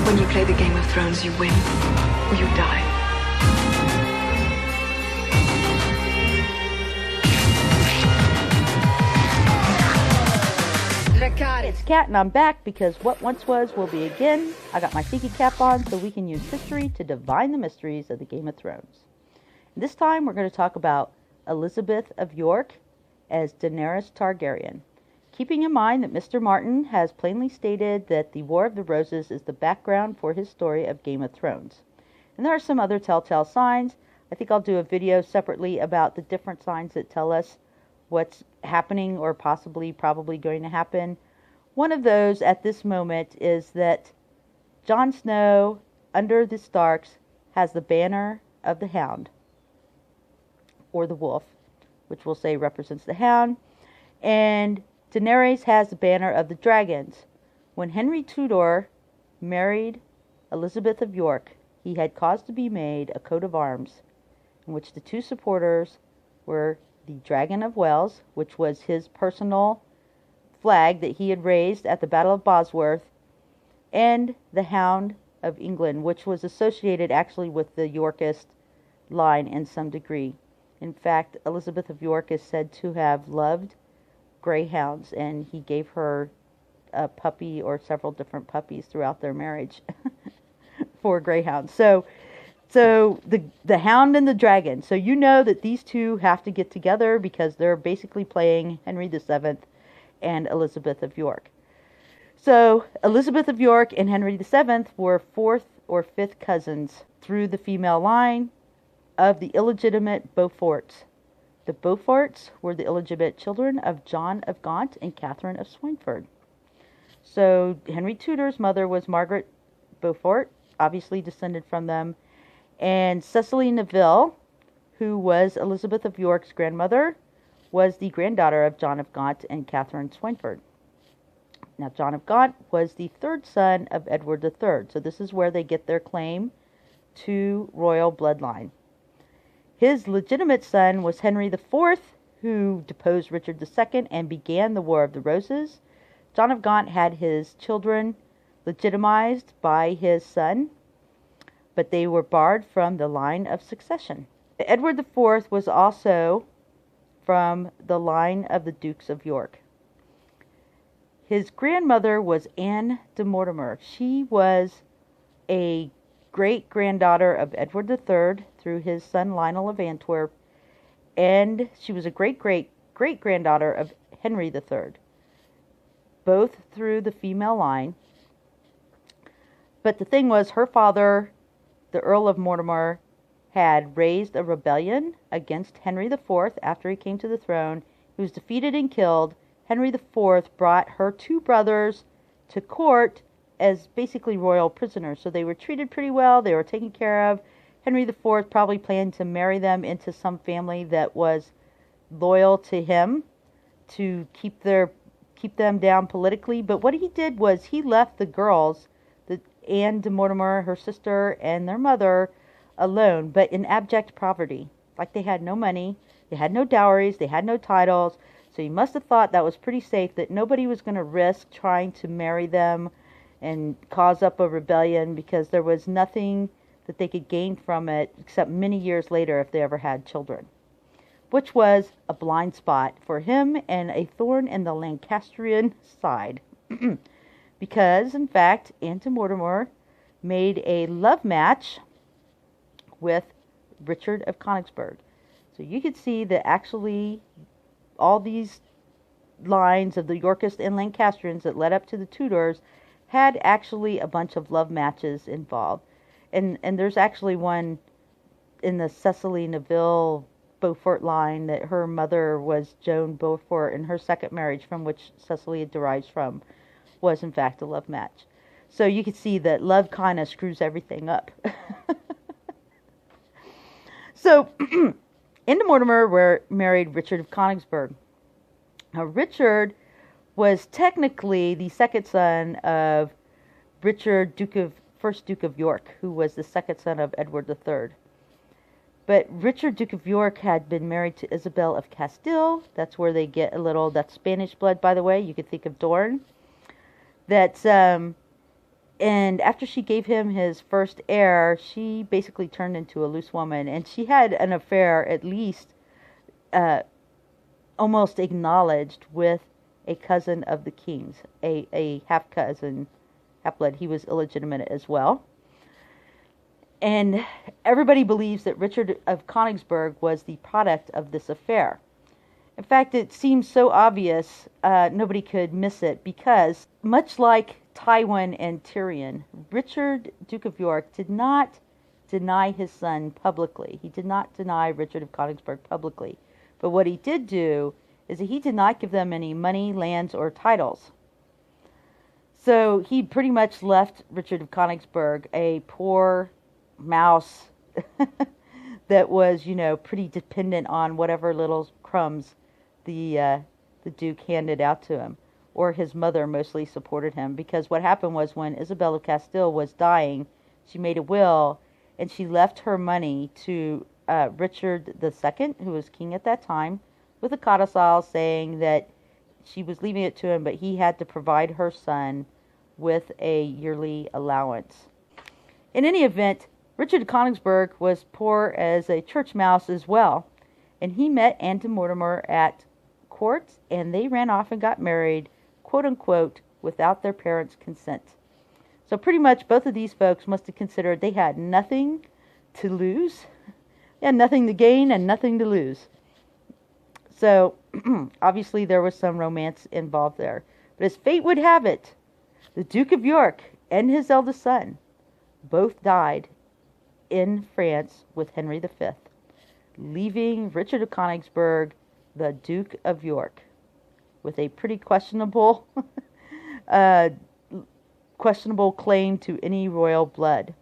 When you play the Game of Thrones, you win or you die. It's Kat, and I'm back because what once was will be again. I got my thinking cap on so we can use history to divine the mysteries of the Game of Thrones. This time we're going to talk about Elizabeth of York as Daenerys Targaryen. Keeping in mind that Mr. Martin has plainly stated that the War of the Roses is the background for his story of Game of Thrones. And there are some other telltale signs. I think I'll do a video separately about the different signs that tell us what's happening or probably going to happen. One of those at this moment is that Jon Snow, under the Starks, has the banner of the Hound, or the wolf, which we'll say represents the Hound, and Daenerys has the banner of the dragons. When Henry Tudor married Elizabeth of York, he had caused to be made a coat of arms, in which the two supporters were the Dragon of Wales, which was his personal flag that he had raised at the Battle of Bosworth, and the Hound of England, which was associated actually with the Yorkist line in some degree. In fact, Elizabeth of York is said to have loved greyhounds, and he gave her a puppy or several different puppies throughout their marriage for greyhounds. So the Hound and the Dragon. So you know that these two have to get together because they're basically playing Henry VII and Elizabeth of York. So Elizabeth of York and Henry VII were fourth or fifth cousins through the female line of the illegitimate Beauforts. The Beauforts were the illegitimate children of John of Gaunt and Catherine of Swynford. So Henry Tudor's mother was Margaret Beaufort, obviously descended from them, and Cecily Neville, who was Elizabeth of York's grandmother, was the granddaughter of John of Gaunt and Catherine Swynford. Now, John of Gaunt was the third son of Edward III, so this is where they get their claim to royal bloodline. His legitimate son was Henry IV, who deposed Richard II and began the War of the Roses. John of Gaunt had his children legitimized by his son, but they were barred from the line of succession. Edward IV was also from the line of the Dukes of York. His grandmother was Anne de Mortimer. She was a great-granddaughter of Edward III through his son Lionel of Antwerp, and she was a great-great-great-granddaughter of Henry III, both through the female line. But the thing was, her father, the Earl of Mortimer, had raised a rebellion against Henry IV after he came to the throne. He was defeated and killed. Henry IV brought her two brothers to court as basically royal prisoners. So they were treated pretty well. They were taken care of. Henry IV probably planned to marry them into some family that was loyal to him to keep them down politically. But what he did was he left the girls, Anne de Mortimer, her sister, and their mother, alone, but in abject poverty. Like, they had no money, they had no dowries, they had no titles, so he must have thought that was pretty safe, that nobody was going to risk trying to marry them and cause up a rebellion, because there was nothing that they could gain from it except many years later if they ever had children, which was a blind spot for him and a thorn in the Lancastrian side. Because, in fact, Anne de Mortimer made a love match with Richard of Königsberg. So you could see that actually all these lines of the Yorkists and Lancastrians that led up to the Tudors had actually a bunch of love matches involved. And there's actually one in the Cecily Neville Beaufort line that her mother was Joan Beaufort, and her second marriage, from which Cecily derives from, was in fact a love match. So you can see that love kind of screws everything up. So, Anne de Mortimer married Richard of Königsberg. Now, Richard was technically the second son of Richard, first Duke of York, who was the second son of Edward III. But Richard, Duke of York, had been married to Isabel of Castile. That's where they get a little, that's Spanish blood, by the way. You could think of Dorne. That And after she gave him his first heir, she basically turned into a loose woman. And she had an affair, at least uh, almost acknowledged, with a cousin of the king's, a half-cousin, half-blood. He was illegitimate as well. And everybody believes that Richard of Königsberg was the product of this affair. In fact, it seems so obvious, nobody could miss it, because much like Tywin and Tyrion, Richard, Duke of York, did not deny his son publicly. He did not deny Richard of Königsberg publicly. But what he did do is that he did not give them any money, lands, or titles. So he pretty much left Richard of Königsberg a poor mouse that was, pretty dependent on whatever little crumbs the Duke handed out to him, or his mother mostly supported him, because what happened was when Isabel of Castile was dying, she made a will, and she left her money to Richard II, who was king at that time, with a codicil saying that she was leaving it to him, but he had to provide her son with a yearly allowance. In any event, Richard of Königsberg was poor as a church mouse as well, and he met Anne de Mortimer at court, and they ran off and got married, quote unquote, without their parents' consent. So pretty much both of these folks must have considered they had nothing to lose, and nothing to gain and nothing to lose. So obviously there was some romance involved there. But as fate would have it, the Duke of York and his eldest son both died in France with Henry V, leaving Richard of Königsberg the Duke of York with a pretty questionable claim to any royal blood.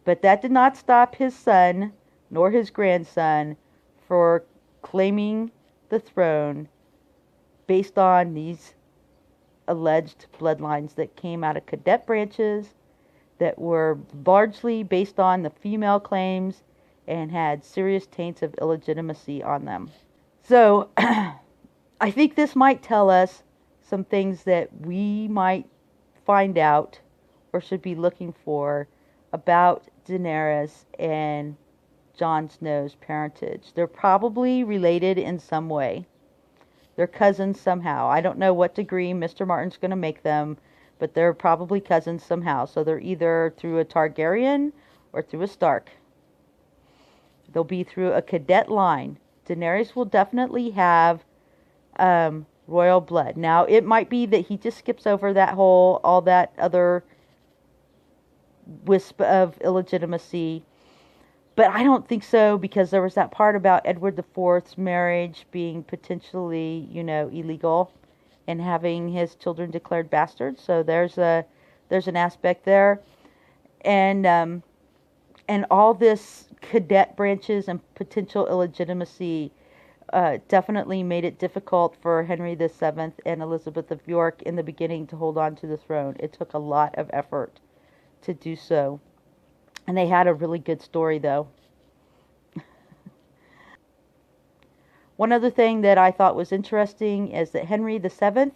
But that did not stop his son nor his grandson for claiming the throne based on these alleged bloodlines that came out of cadet branches that were largely based on the female claims and had serious taints of illegitimacy on them. So I think this might tell us some things that we might find out or should be looking for about Daenerys and Jon Snow's parentage. They're probably related in some way. They're cousins somehow. I don't know what degree Mr. Martin's going to make them, but they're probably cousins somehow. So they're either through a Targaryen or through a Stark. They'll be through a cadet line. Daenerys will definitely have royal blood. Now, it might be that he just skips over all that other wisp of illegitimacy. But I don't think so, because there was that part about Edward IV's marriage being potentially, illegal, and having his children declared bastards. So there's an aspect there, and all this cadet branches and potential illegitimacy definitely made it difficult for Henry VII and Elizabeth of York in the beginning to hold on to the throne. It took a lot of effort to do so. And they had a really good story, though. One other thing that I thought was interesting is that Henry VII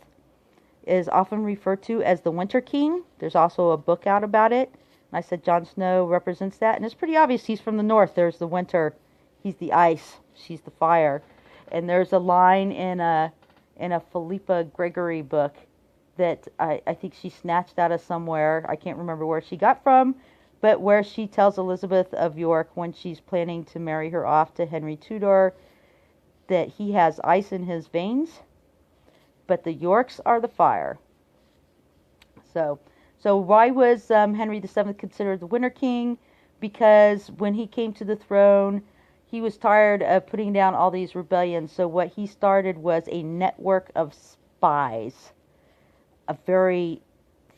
is often referred to as the Winter King. There's also a book out about it. And I said Jon Snow represents that. And it's pretty obvious he's from the north. There's the winter. He's the ice. She's the fire. And there's a line in a Philippa Gregory book that I think she snatched out of somewhere. I can't remember where she got from. But where she tells Elizabeth of York, when she's planning to marry her off to Henry Tudor, that he has ice in his veins, but the Yorks are the fire. So why was Henry VII considered the Winter King? Because when he came to the throne, he was tired of putting down all these rebellions. So what he started was a network of spies, a very,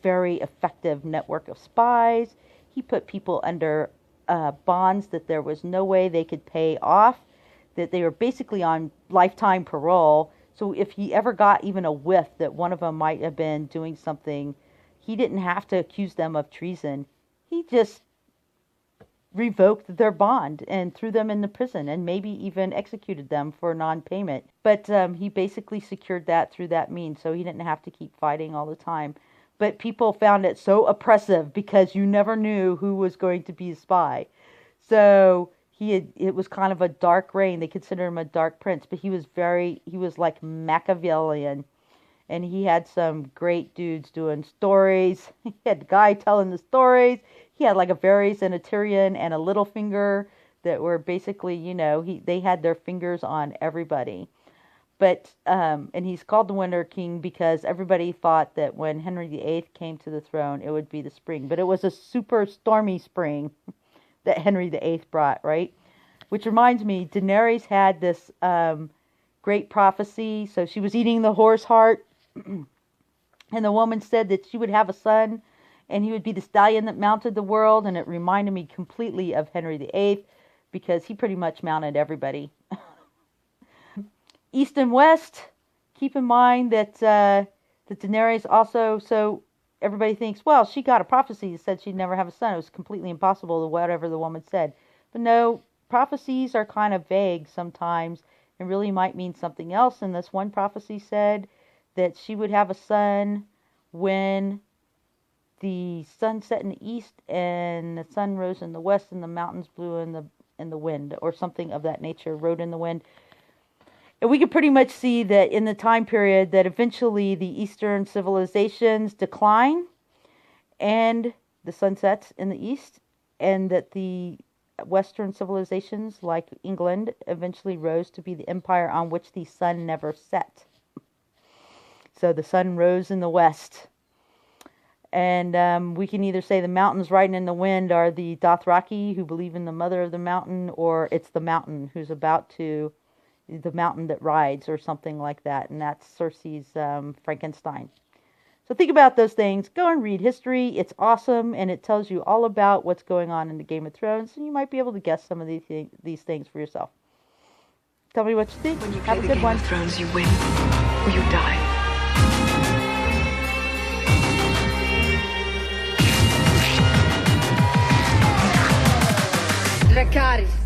very effective network of spies. He put people under bonds that there was no way they could pay off, that they were basically on lifetime parole. So if he ever got even a whiff that one of them might have been doing something, he didn't have to accuse them of treason. He just revoked their bond and threw them into prison and maybe even executed them for non-payment. But he basically secured that through that means, so he didn't have to keep fighting all the time. but people found it so oppressive because you never knew who was going to be a spy. So it was kind of a dark reign. They considered him a dark prince, but he was like Machiavellian. And he had some great dudes doing stories. He had the guy telling the stories. He had like a Varys and a Tyrion and a Littlefinger that were basically, they had their fingers on everybody. But, and he's called the Winter King because everybody thought that when Henry VIII came to the throne, it would be the spring. But it was a super stormy spring that Henry VIII brought, right? Which reminds me, Daenerys had this great prophecy. So she was eating the horse heart. And the woman said that she would have a son, and he would be the stallion that mounted the world. And it reminded me completely of Henry VIII because he pretty much mounted everybody. East and West, keep in mind that Daenerys also, so everybody thinks, well, she got a prophecy that said she'd never have a son. It was completely impossible, whatever the woman said. But no, prophecies are kind of vague sometimes and really might mean something else. And this one prophecy said that she would have a son when the sun set in the east and the sun rose in the west and the mountains blew in the wind, or something of that nature, rode in the wind. And we can pretty much see that in the time period that eventually the Eastern civilizations decline and the sun sets in the east, and that the Western civilizations like England eventually rose to be the empire on which the sun never set. So the sun rose in the west. And we can either say the mountains riding in the wind are the Dothraki who believe in the mother of the mountain, or it's the mountain who's about to, the mountain that rides, or something like that. And that's Cersei's Frankenstein. So think about those things. Go and read history. It's awesome, and it tells you all about what's going on in the Game of Thrones, and you might be able to guess some of these things for yourself. Tell me what you think. When you Have play a the good Game one. of Thrones, you win or you die. Dracarys.